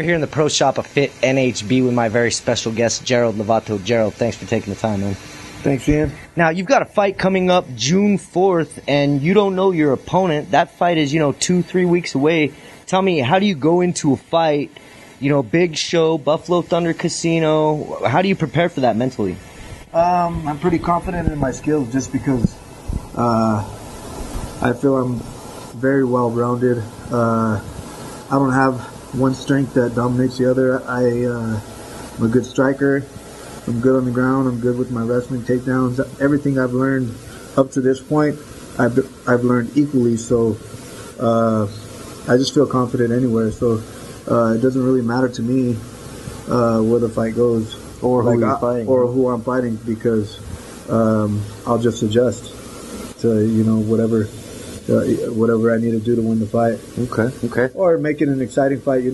We're here in the pro shop of Fit NHB with my very special guest, Gerald Lovato. Gerald, thanks for taking the time, man. Thanks, Ian. Now, you've got a fight coming up June 4th, and you don't know your opponent. That fight is, 2-3 weeks away. Tell me, how do you go into a fight, big show, Buffalo Thunder Casino? How do you prepare for that mentally? I'm pretty confident in my skills just because I feel I'm very well-rounded. I don't have one strength that dominates the other. I'm a good striker. I'm good on the ground. I'm good with my wrestling takedowns. Everything I've learned up to this point, I've learned equally. So I just feel confident anywhere. So it doesn't really matter to me where the fight goes or who you're fighting, or who I'm fighting, because I'll just adjust to whatever I need to do to win the fight. Okay. Or make it an exciting fight.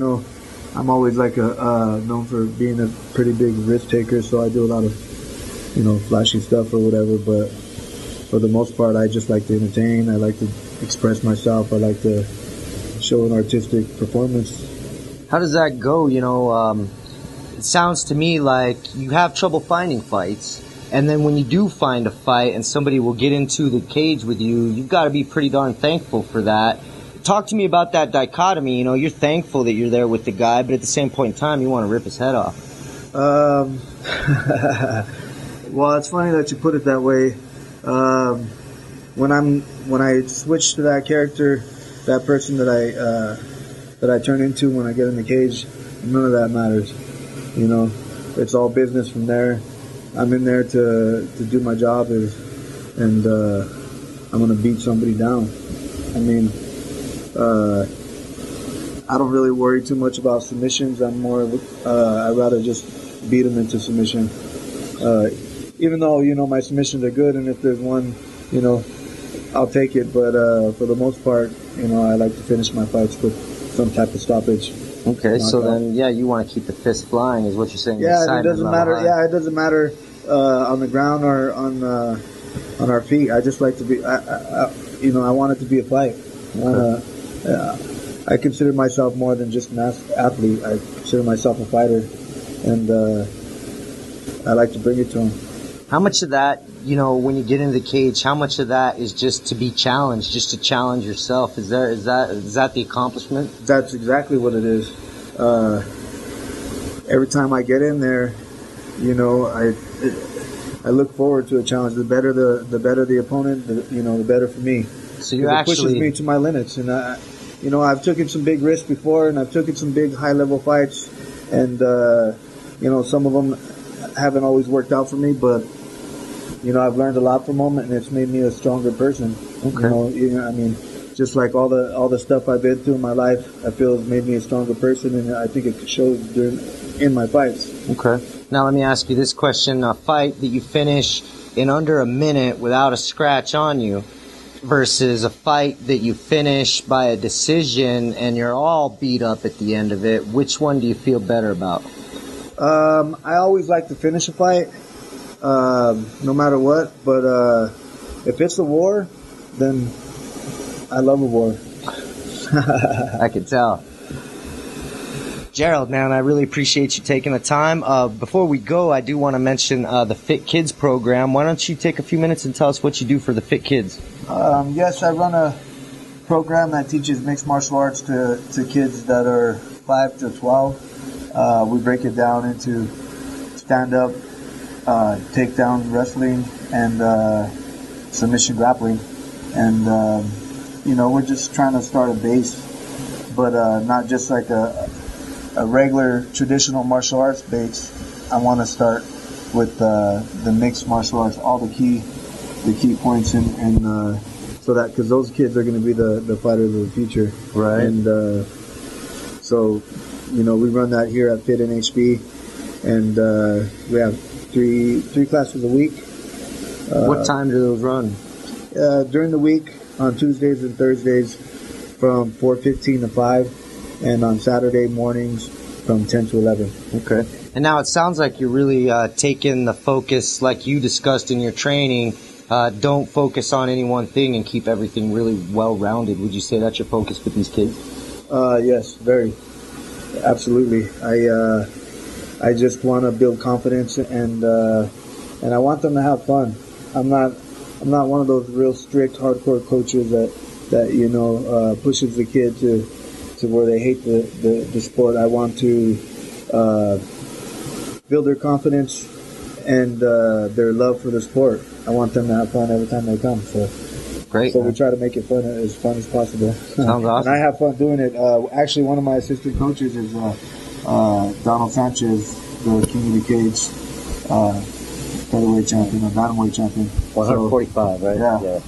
I'm always known for being a pretty big risk taker, so I do a lot of, flashy stuff or whatever, but for the most part, I just like to entertain. I like to express myself. I like to show an artistic performance. How does that go? It sounds to me like you have trouble finding fights, and then when you do find a fight and somebody will get into the cage with you, you've got to be pretty darn thankful for that. Talk to me about that dichotomy. You're thankful that you're there with the guy, but at the same point in time, you want to rip his head off. Well, it's funny that you put it that way. When I switch to that character, that person that I turn into when I get in the cage, none of that matters. It's all business from there. I'm in there to do my job, and I'm gonna beat somebody down. I don't really worry too much about submissions. I'm more I'd rather just beat them into submission. Even though, my submissions are good, and if there's one, I'll take it. But for the most part, I like to finish my fights with some type of stoppage. Okay, so then, you want to keep the fist flying, is what you're saying. Yeah, it doesn't matter. Yeah, it doesn't matter on the ground or on our feet. I just like to be. I want it to be a fight. I consider myself more than just an athlete. I consider myself a fighter, and I like to bring it to him. How much of that, when you get into the cage, how much of that is just to be challenged, just to challenge yourself? Is that the accomplishment? That's exactly what it is. Every time I get in there, I look forward to a challenge. The better the opponent, the better for me. So it pushes me to my limits, and I've taken some big risks before, and I've taken some big high-level fights, and some of them haven't always worked out for me, but I've learned a lot from them, and it's made me a stronger person. Okay. Just like all the stuff I've been through in my life, I feel has made me a stronger person, and I think it shows in my fights. Okay. Now let me ask you this question: a fight that you finish in under a minute without a scratch on you, versus a fight that you finish by a decision and you're all beat up at the end of it, which one do you feel better about? I always like to finish a fight, no matter what, but if it's a war, then I love a war. I can tell. Gerald, man, I really appreciate you taking the time. Before we go, I do want to mention the Fit Kids program. Why don't you take a few minutes and tell us what you do for the Fit Kids? Yes, I run a program that teaches mixed martial arts to kids that are 5 to 12. We break it down into stand-up, takedown wrestling, and submission grappling. And, we're just trying to start a base, but not just like a regular traditional martial arts base. I want to start with the mixed martial arts, all the key points, and so that, because those kids are going to be the fighters of the future, right? And so we run that here at Fit NHB, and we have three classes a week. What time do those run? During the week on Tuesdays and Thursdays from 4:15 to 5, and on Saturday mornings from 10 to 11. Okay. And now it sounds like you're really taking the focus, like you discussed in your training. Don't focus on any one thing and keep everything really well-rounded. Would you say that's your focus with these kids? Yes, very. Absolutely. I just want to build confidence, and I want them to have fun. I'm not one of those real strict, hardcore coaches that pushes the kid to where they hate the sport. I want to build their confidence and their love for the sport. I want them to have fun every time they come. Great. So we try to make it fun as possible. Sounds awesome. And I have fun doing it. Actually, one of my assistant coaches is Donald Sanchez, the King of the Cage featherweight champion, or bantamweight champion. 145, right? Yeah.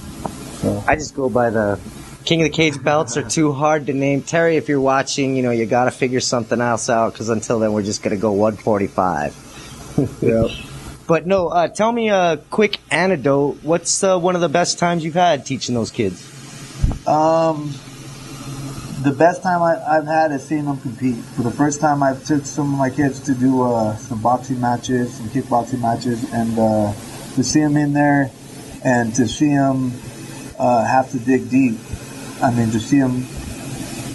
So I just go by the King of the Cage belts are too hard to name. Terry, if you're watching, you got to figure something else out, because until then we're just going to go 145. Yeah. But no, tell me a quick anecdote. What's one of the best times you've had teaching those kids? The best time I've had is seeing them compete. For the first time, I took some of my kids to do some boxing matches, some kickboxing matches, and to see them in there and to see them have to dig deep. I mean, to see them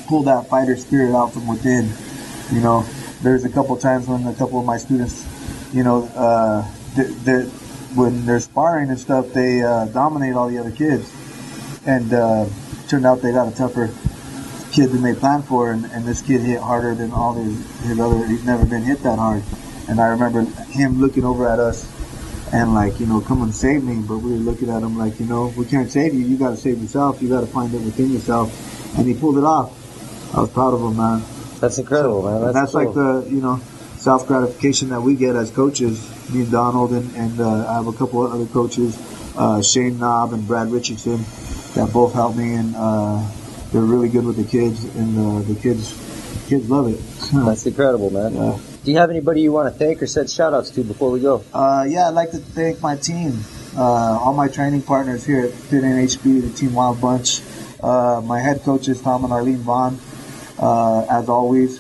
pull that fighter spirit out from within. There's a couple times when a couple of my students, when they're sparring and stuff, they dominate all the other kids. And turned out they got a tougher kid than they planned for, and this kid hit harder than all his other. He's never been hit that hard. And I remember him looking over at us and come and save me. But we were looking at him like, we can't save you. You got to save yourself. You got to find it within yourself. And he pulled it off. I was proud of him, man. That's incredible, man. That's cool. like the self gratification that we get as coaches. Me and Donald and I have a couple of other coaches, Shane Knobb and Brad Richardson, that both help me, and they're really good with the kids, and the kids love it. That's incredible, man. Yeah. Do you have anybody you want to thank or send shout-outs to before we go? Yeah, I'd like to thank my team, all my training partners here at Fit NHB, the Team Wild Bunch. My head coaches, Tom and Arlene Vaughn. As always,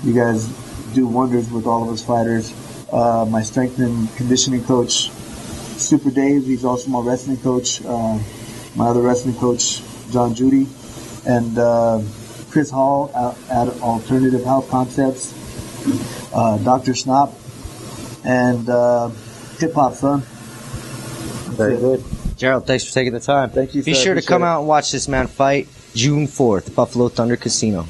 you guys do wonders with all of us fighters. My strength and conditioning coach, Super Dave, he's also my wrestling coach. My other wrestling coach, John Judy, and Chris Hall at Alternative Health Concepts, Dr. Snop, and Hip Hop Son. Very good. Gerald, thanks for taking the time. Thank you, Be sir. sure to come out and watch this man fight June 4th, Buffalo Thunder Casino.